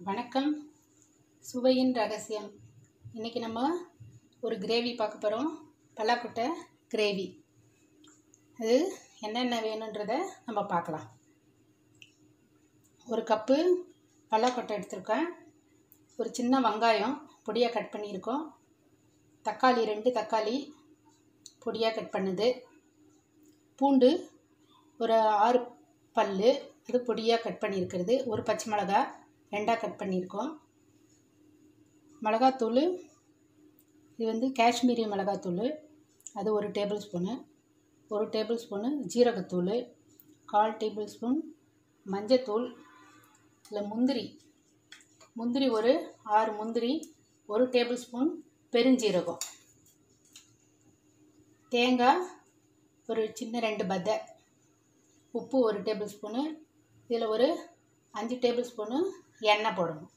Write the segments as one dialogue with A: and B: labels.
A: வணக்கம். சுவையின் ரகசியம். இன்றைக்கி நம்ம ஒரு கிரேவி பார்க்க போகிறோம். பலாக்கொட்டை கிரேவி. அது என்னென்ன வேணுன்றதை நம்ம பார்க்கலாம். ஒரு கப்பு பலாக்கொட்டை எடுத்துருக்கேன். ஒரு சின்ன வெங்காயம் பொடியாக கட் பண்ணியிருக்கோம். தக்காளி 2 தக்காளி பொடியாக கட் பண்ணுது. பூண்டு ஒரு 6 பல் அது பொடியாக கட் பண்ணியிருக்கிறது. ஒரு பச்சை மிளகாய் 2 கட் பண்ணியிருக்கோம். மிளகாத்தூள் இது காஷ்மீரி மிளகாத்தூள், அது 1 டேபிள் ஸ்பூனு. 1 டேபிள் ஸ்பூனு ஜீரகத்தூள், 1/4 டேபிள் ஸ்பூன் மஞ்சத்தூள். இல்லை முந்திரி ஒரு 6 முந்திரி, 1 டேபிள் ஸ்பூன் பெருஞ்சீரகம், தேங்காய் ஒரு சின்ன 2 பத்தை, உப்பு 1 டேபிள் ஸ்பூனு. இதில் ஒரு 5 டேபிள் ஸ்பூனு எண்ணெய் போடணும்.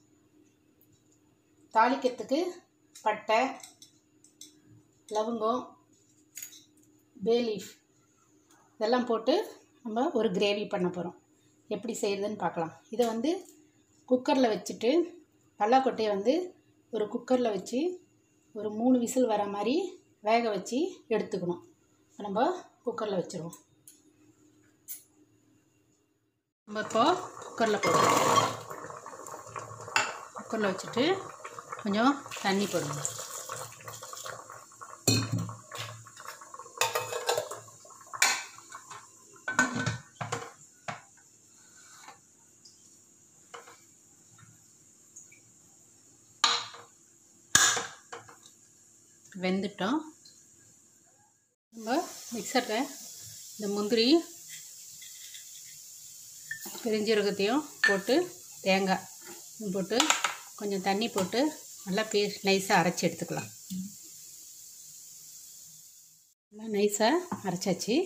A: தாளிக்கிறதுக்கு பட்டை, லவங்கம், பே லீஃப் இதெல்லாம் போட்டு நம்ம ஒரு கிரேவி பண்ண போகிறோம். எப்படி செய்கிறதுன்னு பார்க்கலாம். இதை குக்கரில் வச்சுட்டு பலாக்கொட்டையை ஒரு குக்கரில் வச்சு ஒரு 3 விசில் வர மாதிரி வேக வச்சு எடுத்துக்கணும். நம்ம குக்கரில் வச்சுருவோம். நம்ம இப்போ குக்கரில் போடுவோம். குக்கரில் வச்சுட்டு கொஞ்சம் தண்ணி போடணும். வெந்துட்டோம். நம்ம மிக்சரில் இந்த முந்திரி பெருஞ்சீரகத்தையும் போட்டு தேங்காய் போட்டு கொஞ்சம் தண்ணி போட்டு நல்லா நைஸாக அரைச்சி எடுத்துக்கலாம். நல்லா நைஸாக அரைச்சாச்சு.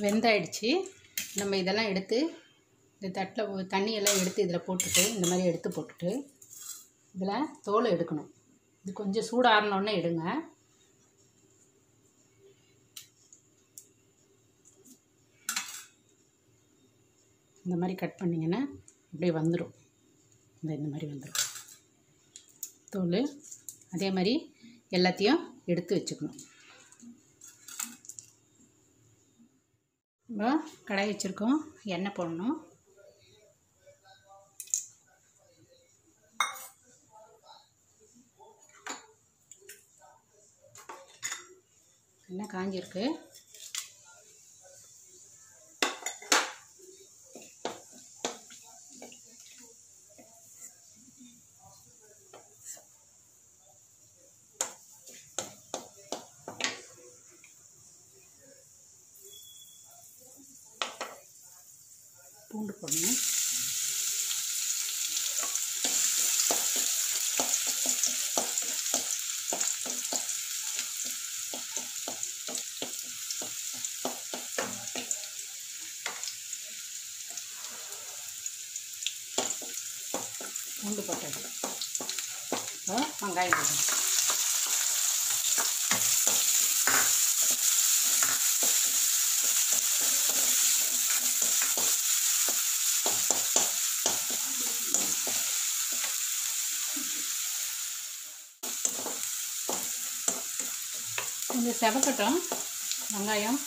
A: வெந்தாயிடுச்சு. நம்ம இதெல்லாம் எடுத்து இந்த தட்டில் தண்ணியெல்லாம் எடுத்து இதில் போட்டுட்டு இந்த மாதிரி எடுத்து போட்டுட்டு இதில் தோலை எடுக்கணும். இது கொஞ்சம் சூடாறினோடனே எடுங்க. இந்த மாதிரி கட் பண்ணிங்கன்னா இப்படி வந்துடும். இந்த மாதிரி வந்துடும் தோல். அதே மாதிரி எல்லாத்தையும் எடுத்து வச்சுக்கணும். நம்ம கடாய் வச்சுருக்கோம். எண்ணெய் போடணும். எண்ணெய் காஞ்சிருக்கு. பூண்டு போடணும். பூண்டு போட்டது. வெங்காயம் போடணும். கொஞ்சம் செவக்கட்டும் வெங்காயம்.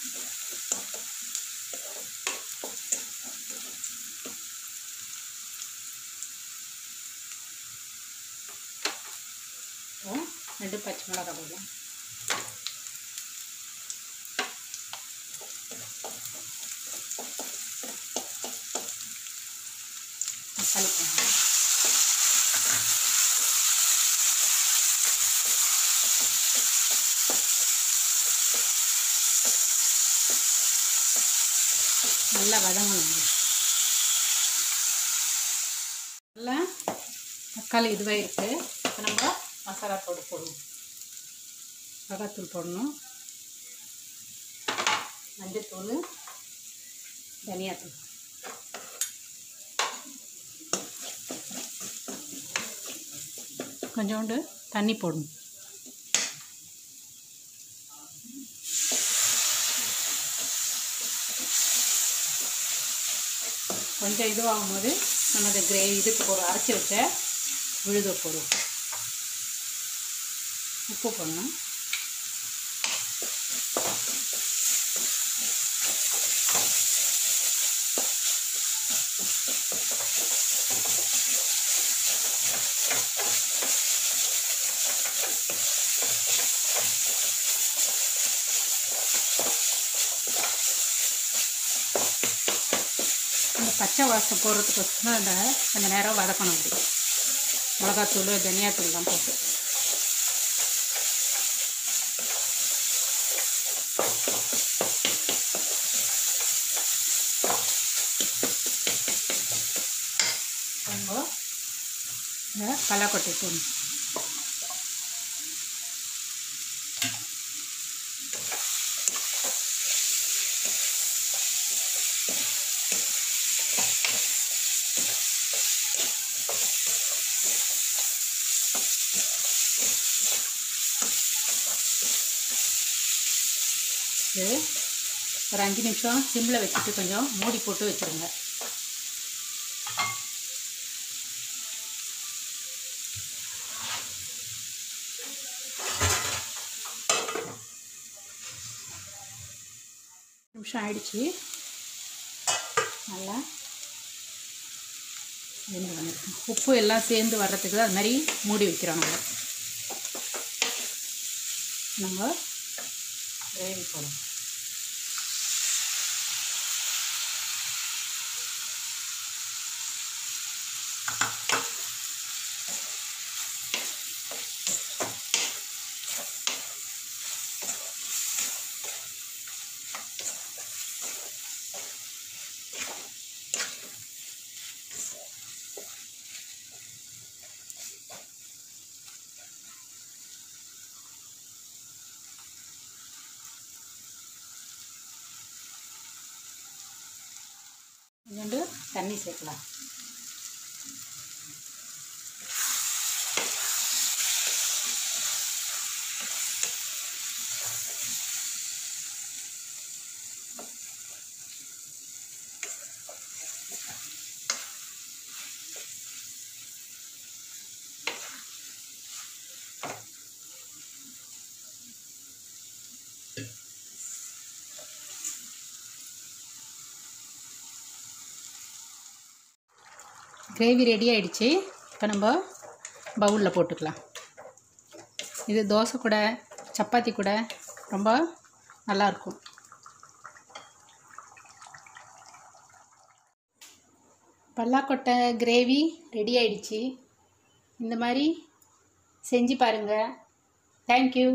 A: இப்போ 2 பச்சை மிளகாய் போடலாம். தக்காளி போடணும். நல்லா வதங்கணும். நல்லா தக்காளி இதுவாக இருக்குது. இப்போ நம்ம மசாலா தூள் போடுவோம். மிளகாத்தூள் போடணும், மஞ்சத்தூள், தனியாத்தூள், கொஞ்சோண்டு தண்ணி போடணும். கொஞ்சம் இதுவாகும்போது நம்ம இந்த கிரேவி இதுக்கு போடுவோம், அரைச்சி வச்ச விழுத போடுவோம். உப்பு போடணும். இந்த பச்சை வாசம் போடுறதுக்கோசரம் அந்த கொஞ்சம் நேரம் வதக்கணும். அப்படி மிளகாத்தூள் தனியாத்தூள்லாம் போட்டு நம்ம இந்த பலாக்கொட்டை போடணும். இது ஒரு 5 நிமிஷம் சிம்மில் வச்சுட்டு கொஞ்சம் மூடி போட்டு வச்சுருங்க. நிமிஷம் ஆயிடுச்சு. நல்லா வெந்து வந்துருக்கு. உப்பு எல்லாம் சேர்ந்து வர்றதுக்கு அது மாதிரி மூடி வைக்கிறோம். நம்ம கிரேவி போடணும். கொஞ்சோண்டு தண்ணி சேர்க்கலாம். கிரேவி ரெடி ஆகிடுச்சு. இப்போ நம்ம பவுலில் போட்டுக்கலாம். இது தோசை கூட சப்பாத்தி கூட ரொம்ப நல்லாயிருக்கும். பல்லாக்கொட்டை கிரேவி ரெடி ஆகிடுச்சு. இந்த மாதிரி செஞ்சு பாருங்கள். தேங்க்யூ.